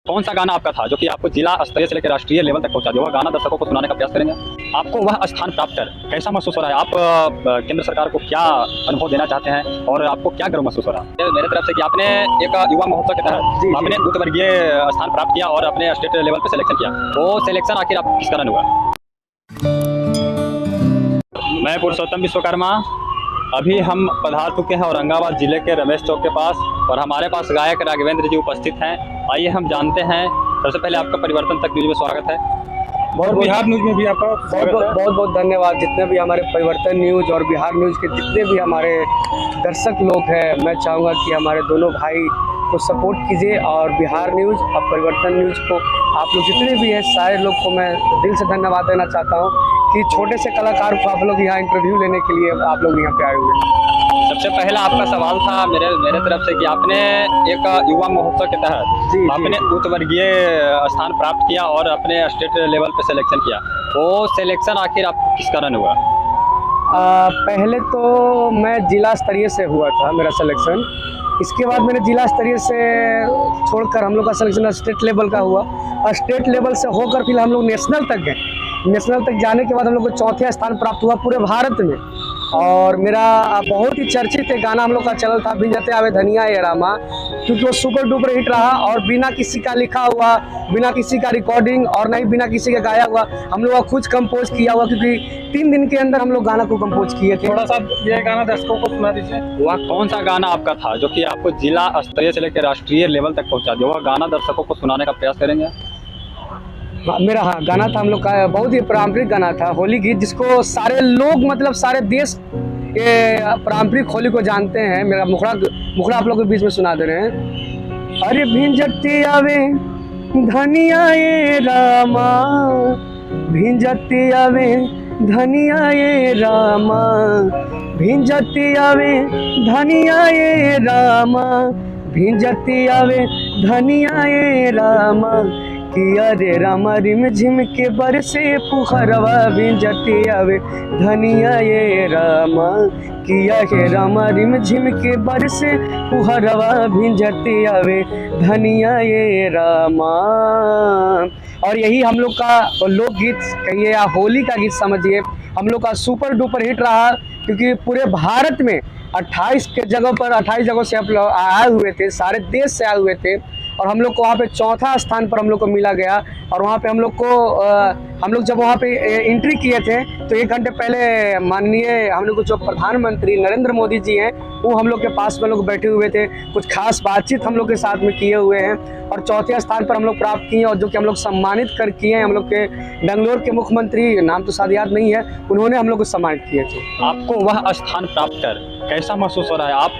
कौन सा गाना आपका था जो कि आपको जिला स्तरीय से लेकर राष्ट्रीय लेवल तक पहुंचा दिया? वह गाना दर्शकों को सुनाने का प्रयास करेंगे। आपको वह स्थान प्राप्त कर कैसा महसूस हो रहा है? आप केंद्र सरकार को क्या अनुभव देना चाहते हैं और आपको क्या गर्व महसूस हो रहा है? मेरे तरफ से कि आपने एक युवा महोत्सव के तहत आपने उच्च वर्गीय स्थान प्राप्त किया और अपने स्टेट लेवल पर सिलेक्शन किया। वो सिलेक्शन आखिर आप किस कारण हुआ? मैं पुरुषोत्तम विश्वकर्मा। अभी हम पधार चुके हैं औरंगाबाद जिले के रमेश चौक के पास और हमारे पास गायक राघवेंद्र जी उपस्थित हैं। आइए हम जानते हैं। सबसे पहले आपका परिवर्तन तक न्यूज में स्वागत है। बिहार न्यूज में भी आपका बहुत धन्यवाद। जितने भी हमारे परिवर्तन न्यूज और बिहार न्यूज के जितने भी हमारे दर्शक लोग हैं, मैं चाहूँगा कि हमारे दोनों भाई को सपोर्ट कीजिए और बिहार न्यूज और परिवर्तन न्यूज को आप लोग जितने भी हैं सारे लोग को मैं दिल से धन्यवाद देना चाहता हूँ कि छोटे से कलाकार को आप लोग यहाँ इंटरव्यू लेने के लिए आप लोग यहाँ पे आए हुए हैं। सबसे पहला आपका सवाल था मेरे तरफ से कि आपने एक युवा महोत्सव के तहत आपने उच्च वर्गीय स्थान प्राप्त किया और अपने स्टेट लेवल पे सिलेक्शन किया। वो सिलेक्शन आखिर आप किस कारण हुआ? पहले तो मैं जिला स्तरीय से हुआ था मेरा सिलेक्शन। इसके बाद मैंने जिला स्तरीय से छोड़कर हम लोग का सिलेक्शन स्टेट लेवल का हुआ और स्टेट लेवल से होकर फिर हम लोग नेशनल तक गए। नेशनल तक जाने के बाद हम लोग को चौथे स्थान प्राप्त हुआ पूरे भारत में। और मेरा बहुत ही चर्चित गाना हम लोग का चल था भिंजते आवे धनिया ये रामा, क्योंकि वो सुपर डुपर हिट रहा और बिना किसी का लिखा हुआ, बिना किसी का रिकॉर्डिंग और नहीं बिना किसी का गाया हुआ हम लोग का खुद कंपोज किया हुआ, क्योंकि 3 दिन के अंदर हम लोग गाना को कंपोज किए थे। थोड़ा सा ये गाना दर्शकों को सुना दीजिए। वह कौन सा गाना आपका था जो कि आपको जिला स्तरीय से लेकर राष्ट्रीय लेवल तक पहुंचा दिया? वह गाना दर्शकों को सुनाने का प्रयास करेंगे। मेरा गाना था हम लोग का बहुत ही पारंपरिक गाना था, होली गीत, जिसको सारे लोग मतलब सारे देश ये पारंपरिक होली को जानते हैं। मेरा मुखड़ा आप लोग के बीच में सुना दे रहे हैं। अरे भिंजती आवे धनिया ये रामा, भिंजती आवे धनिया ये रामा, भिंजती आवे धनिया ये रामा, भिंजती आवे धनिया ये रामा, किया रे रामा रिम झिम के बरसे फुहरवा, भिंजती आवे धनिया ये रामा, किया हे रामा रिम झिम के बरसे फुहरवा, भिंजती आवे धनिया ये रामा। और यही हम लोग का लोकगीत कहिए या होली का गीत समझिए, हम लोग का सुपर डुपर हिट रहा, क्योंकि पूरे भारत में 28 जगहों से आप लोग आए हुए थे, सारे देश से आए हुए थे और हम लोग को वहाँ पे चौथा स्थान पर हम लोग को मिला गया। और वहाँ पे हम लोग जब वहाँ पे एंट्री किए थे तो 1 घंटे पहले माननीय हम लोग को जो प्रधानमंत्री नरेंद्र मोदी जी हैं वो हम लोग के पास में लोग बैठे हुए थे, कुछ खास बातचीत हम लोग के साथ में किए हुए हैं और चौथे स्थान पर हम लोग प्राप्त किए और जो कि हम लोग सम्मानित कर किए हैं। हम लोग के बेंगलोर के मुख्यमंत्री, नाम तो शायद याद नहीं है, उन्होंने हम लोग को सम्मानित किए थे। आपको वह स्थान प्राप्त कर कैसा महसूस हो रहा है? आप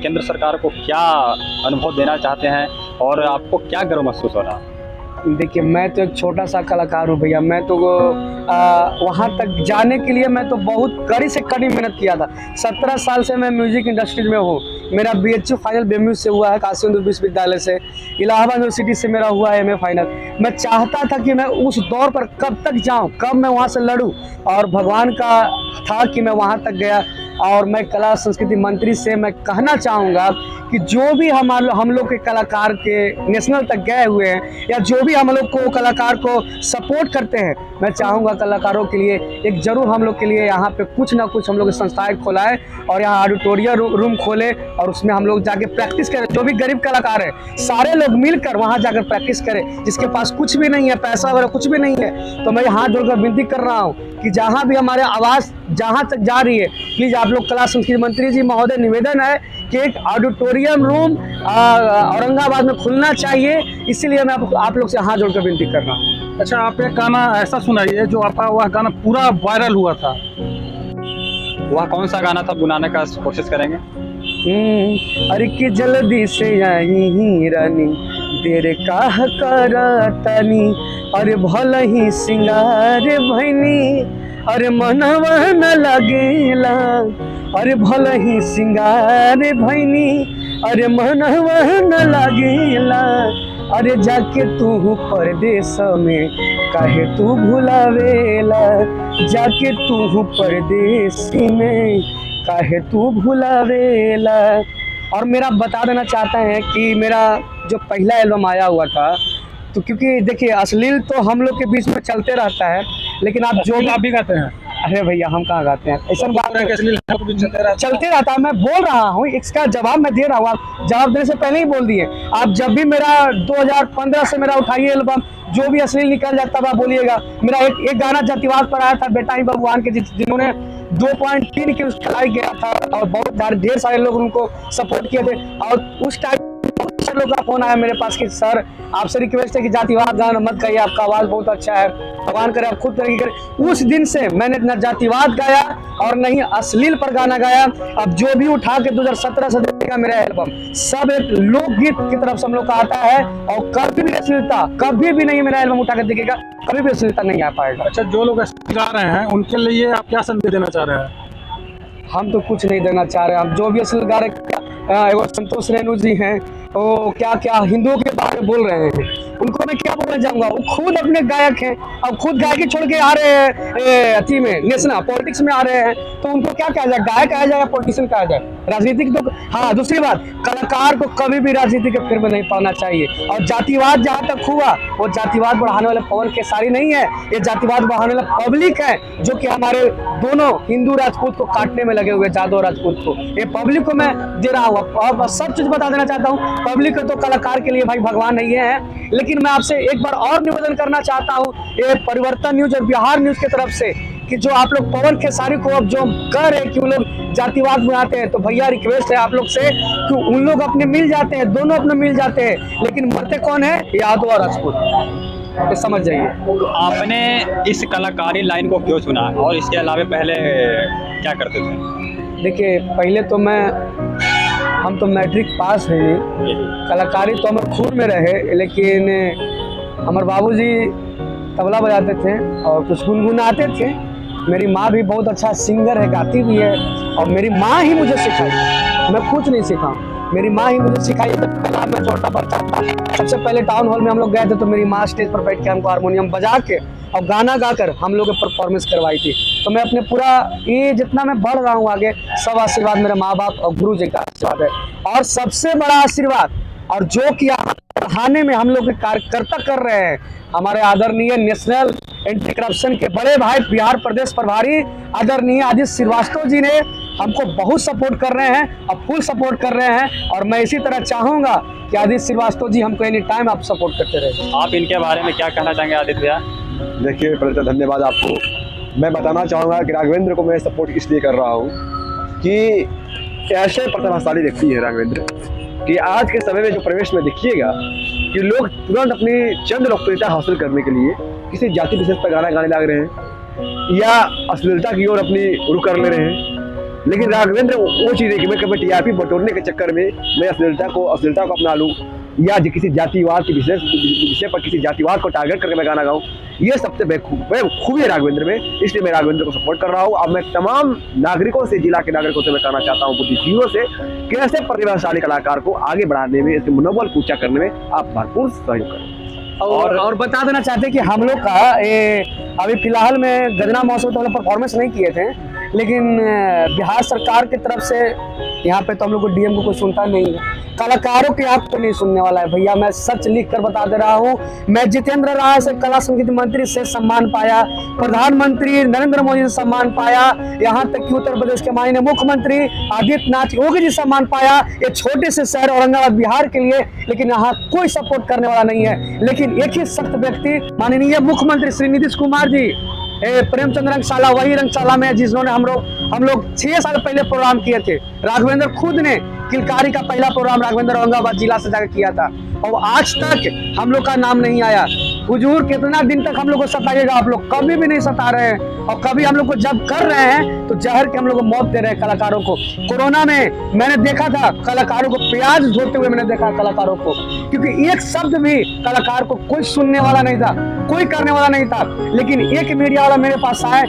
केंद्र सरकार को क्या अनुभव देना चाहते हैं और आपको क्या गर्व महसूस हो रहा है? देखिए, मैं तो एक छोटा सा कलाकार हूँ भैया। मैं तो वहाँ तक जाने के लिए मैं तो बहुत कड़ी से कड़ी मेहनत किया था। 17 साल से मैं म्यूजिक इंडस्ट्री में हूँ। मेरा BHU फाइनल BMU से हुआ है, काशी हिंदू विश्वविद्यालय से। इलाहाबाद यूनिवर्सिटी से मेरा हुआ है MA फाइनल। मैं चाहता था कि मैं उस दौर पर कब तक जाऊँ, कब मैं वहाँ से लड़ूँ, और भगवान का था कि मैं वहाँ तक गया। और मैं कला संस्कृति मंत्री से मैं कहना चाहूँगा कि जो भी हम लोग के कलाकार के नेशनल तक गए हुए हैं या जो भी हम लोग को कलाकार को सपोर्ट करते हैं, मैं चाहूँगा कलाकारों के लिए एक ज़रूर हम लोग के लिए यहाँ पे कुछ ना कुछ हम लोग संस्थाएं खोलाएं और यहाँ ऑडिटोरियम रूम खोले और उसमें हम लोग जाके प्रैक्टिस करें। जो भी गरीब कलाकार है सारे लोग मिलकर वहाँ जाकर प्रैक्टिस करें। जिसके पास कुछ भी नहीं है, पैसा वगैरह कुछ भी नहीं है, तो मैं हाथ जोड़कर विनती कर रहा हूँ कि जहाँ भी हमारे आवाज़ जहाँ तक जा रही है, प्लीज़ आप लोग कला संस्कृति मंत्री जी महोदय, निवेदन है कि एक ऑडिटोरियम रूम औरंगाबाद में खुलना चाहिए। इसीलिए मैं आप लोग से हाथ जोड़कर विनती कर रहा हूँ। अच्छा, आप एक गाना ऐसा सुनाइए जो आपका वह गाना पूरा वायरल हुआ था। वह कौन सा गाना था, बुलाने का कोशिश करेंगे। अरे कि जल्दी से आई रानी, देर काह करतनी, अरे भल ही सिंगार भैनी, अरे मनवा न लगेला, अरे भल ही सिंगार भैनी, अरे मनवा न लगेला, अरे जाके तू परदेश में काहे तू भुलावेला, जाके तू परदेश में काहे तू भुलावेला। और मेरा बता देना चाहता है कि मेरा जो पहला एल्बम आया हुआ था, तो क्योंकि देखिए अश्लील तो हम लोग के बीच में चलते रहता है, लेकिन आप जो आप भी गाते हैं? अरे भैया हम कहाँ गाते हैं, ऐसा बात है, चलते चलते रहता है। मैं बोल रहा हूँ, इसका जवाब मैं दे रहा हूँ, आप जवाब देने से पहले ही बोल दिए। आप जब भी मेरा 2015 से मेरा उठाइए एल्बम, जो भी अश्लील निकल जाता है आप बोलिएगा। मेरा एक गाना जातिवाद पर आया था, बेटा ही भगवान के, जिन्होंने 2.3 के खिलाई गया था और बहुत ढेर सारे लोग उनको सपोर्ट किए थे। और उस टाइम लोग का फोन आया मेरे पास कि सर आपसे रिक्वेस्ट है कि जातिवाद गाना मत गाइए, आपका आवाज बहुत अच्छा है, भगवान करे आप खुद तरक्की करें। उस दिन से मैंने न जातिवाद गाया और न ही अश्लील पर गाना गाया। अब जो भी उठा के 2017 से देखेगा मेरा एल्बम, सब एक लोकगीत की तरफ से हम लोग का आता है और कभी भी अश्लीलता कभी भी नहीं, मेरा एल्बम उठा कर देखेगा कभी भी अश्लीलता नहीं आ पाएगा। अच्छा, जो लोग गा रहे हैं उनके लिए आप क्या संदेश देना चाह रहे हैं? हम तो कुछ नहीं देना चाह रहे हैं। हम जो भी अश्लील गा रहे, एगो संतोष रेणु जी हैं, वो क्या क्या हिंदुओं के बारे में बोल रहे हैं, उनको मैं क्या बोलना चाहूंगा। वो खुद अपने गायक हैं, अब खुद गायकी छोड़ के आ रहे हैं अथी में, नेशनल पॉलिटिक्स में आ रहे हैं, तो उनको क्या कहा जाए, गायक कहा जाए या पॉलिटिशियन कहा जाए? राजनीतिक तो हाँ। दूसरी बात, कलाकार को कभी भी राजनीति के फिर में नहीं पड़ना चाहिए। और जातिवाद जहाँ तक हुआ, वो जातिवाद बढ़ाने वाले पवन खेसारी नहीं है, ये जातिवाद बढ़ाने वाला पब्लिक है, जो कि हमारे दोनों हिंदू राजपूत को काटने में लगे हुए, जादव राजपूत को। ये पब्लिक को मैं दे रहा हूँ। अब सब चीज बता देना चाहता हूँ। पब्लिक तो कलाकार के लिए भाई भगवान नहीं है, लेकिन मैं आपसे एक बार और निवेदन करना चाहता हूँ, ये परिवर्तन न्यूज और बिहार न्यूज की तरफ से, कि जो आप लोग पवन खेसारी को अब जो कह रहे हैं कि वो लोग जातिवाद बनाते हैं, तो भैया रिक्वेस्ट है आप लोग से कि उन लोग अपने मिल जाते हैं, दोनों अपने मिल जाते हैं, लेकिन मरते कौन है? यादव और राजपूत। ये समझ जाइए। तो आपने इस कलाकारी लाइन को क्यों चुना और इसके अलावा पहले क्या करते थे? देखिए पहले तो हम तो मैट्रिक पास है नहीं, कलाकारी तो हमारे खून में रहे, लेकिन हमारे बाबूजी तबला बजाते थे और कुछ गुनगुनाते थे। मेरी माँ भी बहुत अच्छा सिंगर है, गाती भी है, और मेरी माँ ही मुझे सिखाई, मैं खुद नहीं सीखा, मेरी माँ ही मुझे सिखाई। कला में छोटा बच्चा था, सबसे पहले टाउन हॉल में हम लोग गए थे, तो मेरी माँ स्टेज पर बैठ के हमको हारमोनियम बजा के और गाना गाकर हम लोग परफॉर्मेंस करवाई थी। तो मैं अपने पूरा ये जितना मैं बढ़ रहा हूँ आगे, सब आशीर्वाद मेरे माँ बाप और गुरु जी का आशीर्वाद है। और सबसे बड़ा आशीर्वाद, और जो कि बढ़ाने में हम लोग कार्यकर्ता कर रहे हैं, हमारे आदरणीय नेशनल एंटी करप्शन के बड़े भाई बिहार प्रदेश प्रभारी आदरणीय आदित्य श्रीवास्तव जी ने हमको बहुत सपोर्ट कर रहे हैं और फुल सपोर्ट कर रहे हैं। और मैं इसी तरह चाहूँगा कि आदित्य श्रीवास्तव जी हमको एनी टाइम आप सपोर्ट करते रहे। आप इनके बारे में क्या कहना चाहेंगे आदित्य भैया? देखिए पहले तो धन्यवाद आपको। मैं बताना चाहूँगा कि राघवेंद्र को मैं सपोर्ट इसलिए कर रहा हूँ कि ऐसे प्रतिभाशाली व्यक्ति है राघवेंद्र कि आज के समय में जो प्रवेश में देखिएगा कि लोग तुरंत अपनी चंद लोकप्रियता हासिल करने के लिए किसी जाति विशेष पर गाना गाने लग रहे हैं या अश्लीलता की ओर अपनी रुख कर ले रहे हैं। लेकिन राघवेंद्र वो चीज़ है कि मैं कभी टीआरपी बटोरने के चक्कर में मैं अश्लीलता को अपना लूँ या किसी जातिवाद के विषय पर किसी जातिवाद को टारगेट करके मैं गाना गाऊँ, ये सबसे खूबी है राघवेंद्र में। इसलिए मैं राघवेंद्र को सपोर्ट कर रहा हूँ। अब मैं तमाम नागरिकों से, जिला के नागरिकों से मैं कहना चाहता हूँ, बुद्धिजीवियों से, कि ऐसे प्रतिभाशाली कलाकार को आगे बढ़ाने में, इसके मनोबल को ऊंचा करने में आप भरपूर सहयोग करें। और बता देना चाहते हैं कि हम लोग का अभी फिलहाल में गजना महोत्सव तो हम लोग परफॉर्मेंस नहीं किए थे, लेकिन बिहार सरकार की तरफ से यहाँ पे तो हम लोग को डीएम को कोई सुनता नहीं है, कलाकारों के आप तो नहीं सुनने वाला है भैया। मैं सच लिख कर बता दे रहा हूँ, मैं जितेंद्र राय से कला संगीत मंत्री से सम्मान पाया, प्रधानमंत्री नरेंद्र मोदी से सम्मान पाया, यहाँ तक कि उत्तर प्रदेश के माननीय मुख्यमंत्री आदित्यनाथ योगी जी सम्मान पाया, ये छोटे से शहर औरंगाबाद बिहार के लिए, लेकिन यहाँ कोई सपोर्ट करने वाला नहीं है। लेकिन एक ही सख्त व्यक्ति माननीय मुख्यमंत्री श्री नीतीश कुमार जी, प्रेमचंद रंगशाला, वही रंगशाला में जिन्होंने हम लोग 6 साल पहले प्रोग्राम किए थे। राघवेंद्र खुद ने किलकारी का पहला प्रोग्राम राघवेंद्र औरंगाबाद जिला से जाकर किया था, और आज तक हम लोग का नाम नहीं आया। हुजूर कितना दिन तक हम लोग को सताइएगा? आप लोग कभी भी नहीं सता रहे हैं, और कभी हम लोग को जब कर रहे हैं तो जहर के हम लोग को मौत दे रहे हैं कलाकारों को। कोरोना में मैंने देखा था कलाकारों को प्याज धोते हुए, मैंने देखा कलाकारों को, क्योंकि एक शब्द भी कलाकार को कोई सुनने वाला नहीं था, कोई करने वाला नहीं था। लेकिन एक मीडिया वाला मेरे पास आए,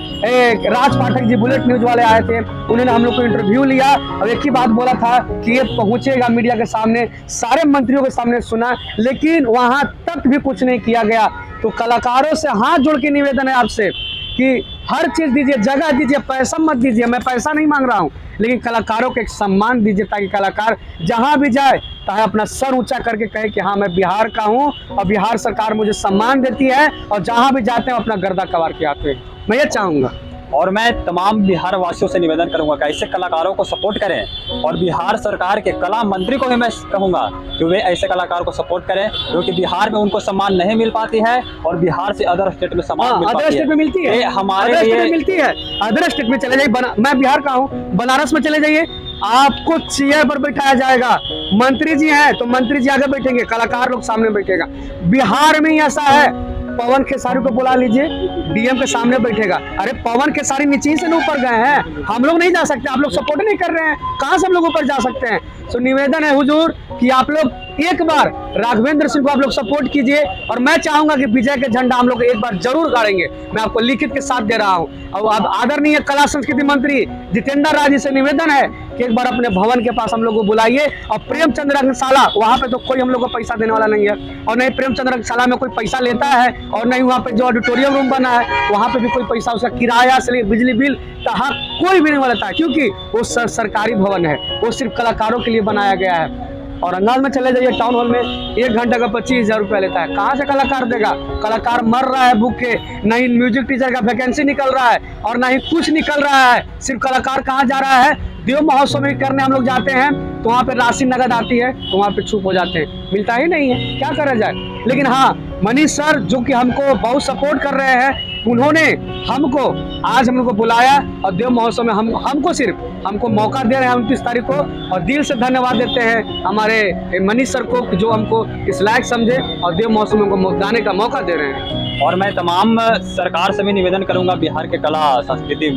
राज पाठक जी बुलेट न्यूज वाले आए थे, उन्होंने हम लोग को इंटरव्यू लिया और एक ही बात बोला था कि ये पहुंचेगा मीडिया के सामने, सारे मंत्रियों के सामने सुना, लेकिन वहां तक भी कुछ नहीं किया गया। तो कलाकारों से हाथ जोड़ के निवेदन है आपसे कि हर चीज दीजिए, जगह दीजिए, पैसा मत दीजिए। मैं पैसा नहीं मांग रहा हूं, लेकिन कलाकारों को एक सम्मान दीजिए, ताकि कलाकार जहां भी जाए सकता है अपना सर ऊंचा करके कहे कि हाँ मैं बिहार का हूँ और बिहार सरकार मुझे सम्मान देती है और जहाँ भी जाते हैं अपना गर्दा कबार के आते हैं। मैं ये चाहूँगा। और मैं तमाम बिहार वासियों से निवेदन करूंगा कि ऐसे कलाकारों को सपोर्ट करें और बिहार सरकार के कला मंत्री को भी मैं कहूंगा कि वे ऐसे कलाकार को सपोर्ट करें, क्योंकि बिहार में उनको सम्मान नहीं मिल पाती है और बिहार से अदर स्टेट में सम्मान मिल अदर पाती स्टेट में मिलती है, ये हमारे अदर स्टेट में लिए मिलती है। अदर स्टेट में चले जाइए, मैं बिहार का हूँ, बनारस में चले जाइए, आपको चेयर पर बैठाया जाएगा। मंत्री जी हैं तो मंत्री जी आगे बैठेंगे, कलाकार लोग सामने बैठेगा। बिहार में ही ऐसा है, पवन खेसारी को बुला लीजिए, डीएम के सामने बैठेगा। अरे पवन खेसारी नीचे से ऊपर गए हैं, हम लोग नहीं जा सकते, आप लोग सपोर्ट नहीं कर रहे हैं, कहां से हम लोग ऊपर जा सकते हैं। तो निवेदन है हुजूर कि आप लोग एक बार राघवेंद्र सिंह को आप लोग सपोर्ट कीजिए और मैं चाहूंगा कि विजय के झंडा हम लोग एक बार जरूर गाड़ेंगे। मैं आपको लिखित के साथ दे रहा हूं। और अब आदरणीय कला संस्कृति मंत्री जितेंद्र राज जी से निवेदन है कि एक बार अपने भवन के पास हम लोग को बुलाइए और प्रेमचंद रंगशाला, वहां पे तो कोई हम लोग को पैसा देने वाला नहीं है और नहीं प्रेमचंद रंगशाला में कोई पैसा लेता है और नहीं वहाँ पे जो ऑडिटोरियम रूम बना है वहाँ पे भी कोई पैसा उसका किराया से बिजली बिल का कोई भी नहीं लेता है, क्योंकि वो सरकारी भवन है, वो सिर्फ कलाकारों के लिए बनाया गया है। औरंगाबाद में चले जाइए, टाउन हॉल में 1 घंटे का 25,000 रुपया लेता है। कहाँ से कलाकार देगा? कलाकार मर रहा है भूखे, नहीं म्यूजिक टीचर का वैकेंसी निकल रहा है और नहीं कुछ निकल रहा है। सिर्फ कलाकार कहाँ जा रहा है? देव महोत्सव में करने हम लोग जाते हैं तो वहाँ पे राशि नगद आती है तो वहाँ पे चुप हो जाते हैं, मिलता ही नहीं है, क्या करा जाए। लेकिन हाँ, मनीष सर जो कि हमको बहुत सपोर्ट कर रहे हैं, उन्होंने हमको आज हम लोग को बुलाया और देव महोत्सव में हमको मौका दे रहे हैं 29 तारीख को, और दिल से धन्यवाद देते हैं हमारे मनीष सर को जो हमको इस लायक समझे और देव महोत्सव में हमको गाने का मौका दे रहे हैं। और मैं तमाम सरकार से भी निवेदन करूंगा, बिहार के कला संस्कृति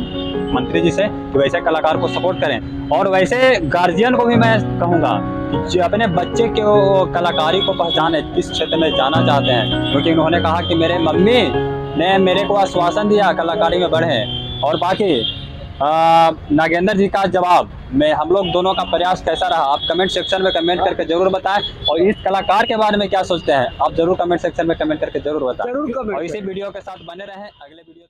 मंत्री जी से, कि वैसे कलाकार को सपोर्ट करें। और वैसे गार्जियन को भी मैं कहूँगा कि जो अपने बच्चे के कलाकारी को पहचाने, किस क्षेत्र में जाना चाहते हैं, क्योंकि उन्होंने कहा कि मेरे मम्मी ने मेरे को आश्वासन दिया कलाकारी में बढ़े। और बाकी नागेंद्र जी का जवाब में हम लोग दोनों का प्रयास कैसा रहा, आप कमेंट सेक्शन में कमेंट करके जरूर बताएं। और इस कलाकार के बारे में क्या सोचते हैं आप जरूर कमेंट सेक्शन में कमेंट करके जरूर बताएं। और इसी वीडियो के साथ बने रहें अगले वीडियो तक।